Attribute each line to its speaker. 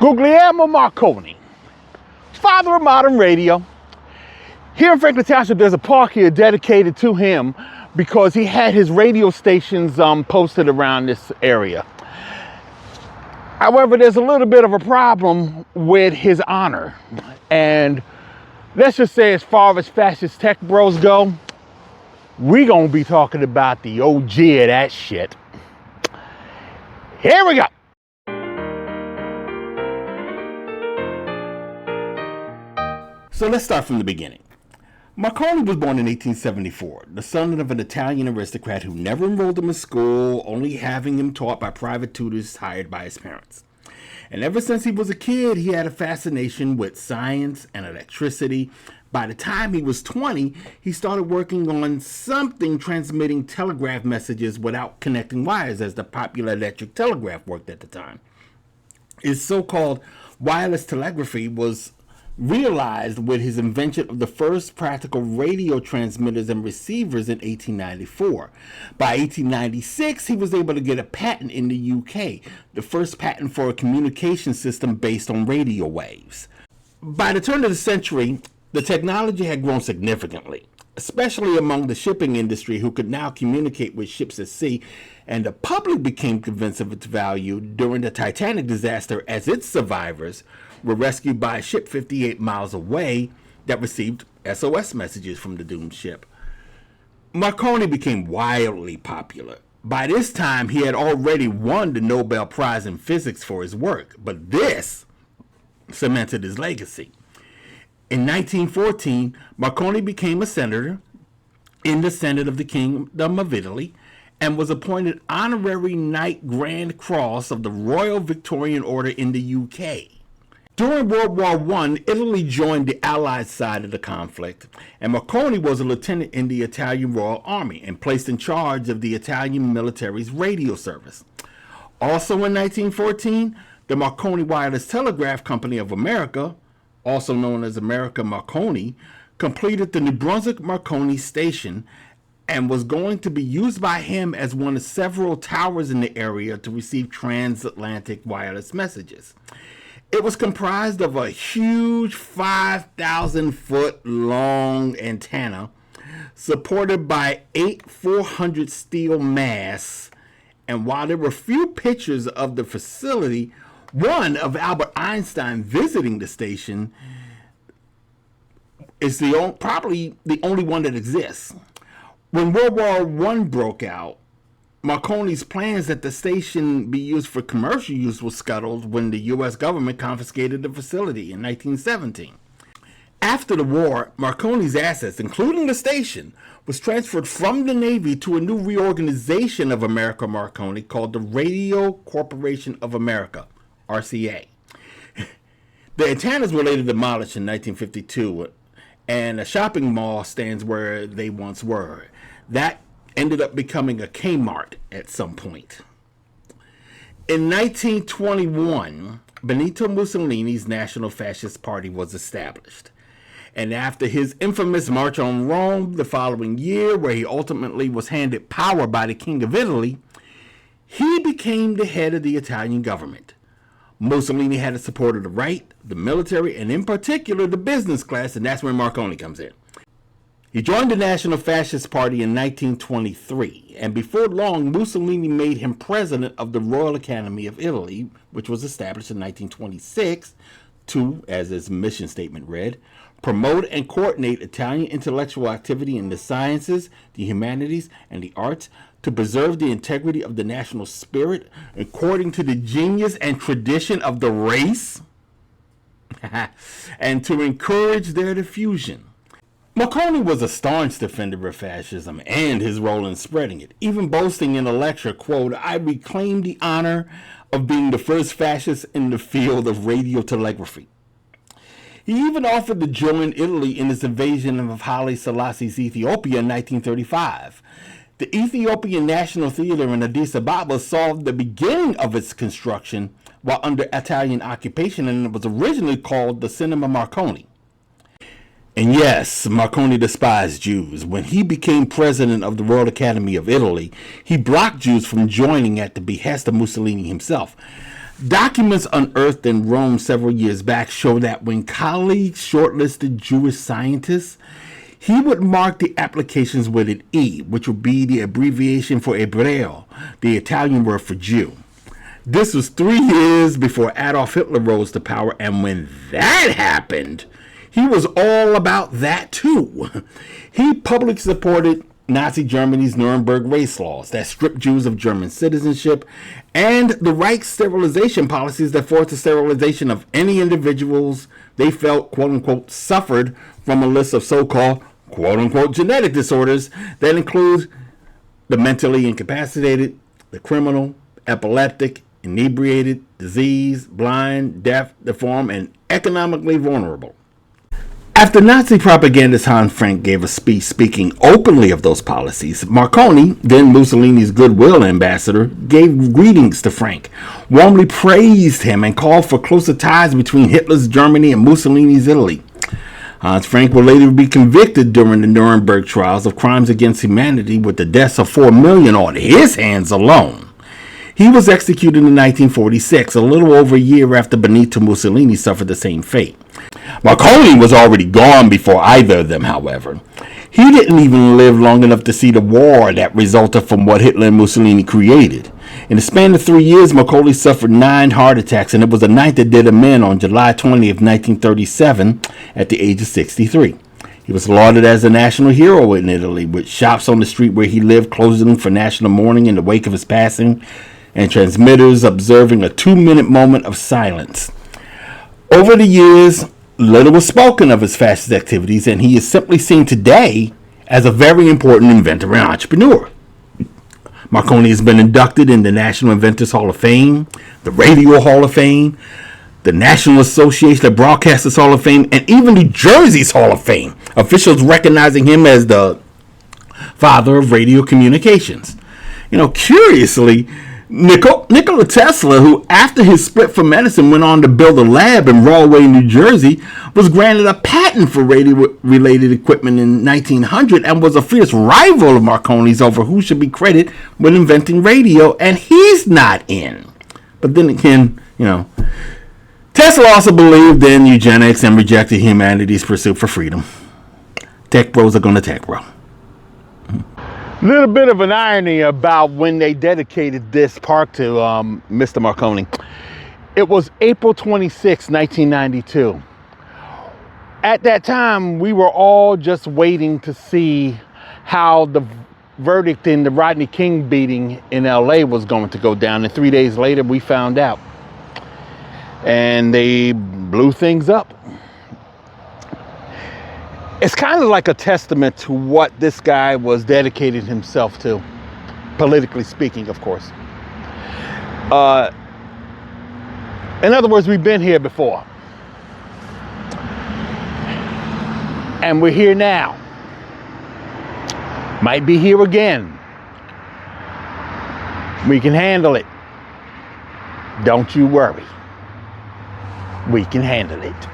Speaker 1: Guglielmo Marconi, father of modern radio. Here in Franklin Township, there's a park here dedicated to him because he had his radio stations posted around this area. However, there's a little bit of a problem with his honor. And let's just say, as far as fascist tech bros go, we gonna be talking about the OG of that shit. Here we go. So let's start from the beginning. Marconi was born in 1874, the son of an Italian aristocrat who never enrolled him in school, only having him taught by private tutors hired by his parents. And ever since he was a kid, he had a fascination with science and electricity. By the time he was 20, he started working on something transmitting telegraph messages without connecting wires, as the popular electric telegraph worked at the time. His so-called wireless telegraphy was realized with his invention of the first practical radio transmitters and receivers in 1894. By 1896, he was able to get a patent in the UK, the first patent for a communication system based on radio waves. By the turn of the century, the technology had grown significantly, especially among the shipping industry, who could now communicate with ships at sea, and the public became convinced of its value during the Titanic disaster, as its survivors were rescued by a ship 58 miles away that received SOS messages from the doomed ship. Marconi became wildly popular. By this time, he had already won the Nobel Prize in Physics for his work, but this cemented his legacy. In 1914, Marconi became a senator in the Senate of the Kingdom of Italy and was appointed Honorary Knight Grand Cross of the Royal Victorian Order in the UK. During World War I, Italy joined the Allied side of the conflict, and Marconi was a lieutenant in the Italian Royal Army and placed in charge of the Italian military's radio service. Also in 1914, the Marconi Wireless Telegraph Company of America, also known as America Marconi, completed the New Brunswick Marconi station and was going to be used by him as one of several towers in the area to receive transatlantic wireless messages. It was comprised of a huge 5,000-foot long antenna supported by 8 400 steel masts, and while there were few pictures of the facility, one of Albert Einstein visiting the station is probably the only one that exists. When World War I broke out, Marconi's plans that the station be used for commercial use was scuttled when the U.S. government confiscated the facility in 1917. After the war, Marconi's assets, including the station, was transferred from the Navy to a new reorganization of America Marconi called the Radio Corporation of America, RCA. The antennas were later demolished in 1952, and a shopping mall stands where they once were. That ended up becoming a Kmart at some point. In 1921, Benito Mussolini's National Fascist Party was established. And after his infamous March on Rome the following year, where he ultimately was handed power by the King of Italy, he became the head of the Italian government. Mussolini had the support of the right, the military, and in particular the business class, and that's where Marconi comes in. He joined the National Fascist Party in 1923, and before long, Mussolini made him president of the Royal Academy of Italy, which was established in 1926 to, as his mission statement read, promote and coordinate Italian intellectual activity in the sciences, the humanities, and the arts, to preserve the integrity of the national spirit according to the genius and tradition of the race, and to encourage their diffusion. Marconi was a staunch defender of fascism and his role in spreading it, even boasting in a lecture, quote, "I reclaim the honor of being the first fascist in the field of radio telegraphy." He even offered to join Italy in its invasion of Haile Selassie's Ethiopia in 1935. The Ethiopian National Theater in Addis Ababa saw the beginning of its construction while under Italian occupation, and it was originally called the Cinema Marconi. And yes, Marconi despised Jews. When he became president of the Royal Academy of Italy, he blocked Jews from joining at the behest of Mussolini himself. Documents unearthed in Rome several years back show that when colleagues shortlisted Jewish scientists, he would mark the applications with an E, which would be the abbreviation for Ebreo, the Italian word for Jew. This was 3 years before Adolf Hitler rose to power, and when that happened, he was all about that too. He publicly supported Nazi Germany's Nuremberg race laws that stripped Jews of German citizenship, and the Reich's sterilization policies that forced the sterilization of any individuals they felt, quote-unquote, suffered from a list of so-called, quote-unquote, genetic disorders that include the mentally incapacitated, the criminal, epileptic, inebriated, diseased, blind, deaf, deformed, and economically vulnerable. After Nazi propagandist Hans Frank gave a speech speaking openly of those policies, Marconi, then Mussolini's goodwill ambassador, gave greetings to Frank, warmly praised him, and called for closer ties between Hitler's Germany and Mussolini's Italy. Hans Frank would later be convicted during the Nuremberg trials of crimes against humanity, with the deaths of 4 million on his hands alone. He was executed in 1946, a little over a year after Benito Mussolini suffered the same fate. Marconi was already gone before either of them, however. He didn't even live long enough to see the war that resulted from what Hitler and Mussolini created. In the span of 3 years, Marconi suffered 9 heart attacks, and it was the night that did him in on July 20th, 1937, at the age of 63. He was lauded as a national hero in Italy, with shops on the street where he lived closing for national mourning in the wake of his passing, and transmitters observing a 2-minute moment of silence. Over the years, little was spoken of his fascist activities, and he is simply seen today as a very important inventor and entrepreneur. Marconi has been inducted in the National Inventors Hall of Fame, the Radio Hall of Fame, the National Association of Broadcasters Hall of Fame, and even New Jersey's Hall of Fame, officials recognizing him as the father of radio communications. Curiously, Nikola Tesla, who after his split from Edison went on to build a lab in Rahway, New Jersey, was granted a patent for radio-related equipment in 1900 and was a fierce rival of Marconi's over who should be credited with inventing radio, and he's not in. But then again, Tesla also believed in eugenics and rejected humanity's pursuit for freedom. Tech bros are going to tech bro. Little bit of an irony about when they dedicated this park to Mr. Marconi. It was April 26, 1992. At that time, we were all just waiting to see how the verdict in the Rodney King beating in LA was going to go down. And 3 days later, we found out. And they blew things up. It's kind of like a testament to what this guy was dedicating himself to, politically speaking, of course. In other words, we've been here before. And we're here now. Might be here again. We can handle it. Don't you worry. We can handle it.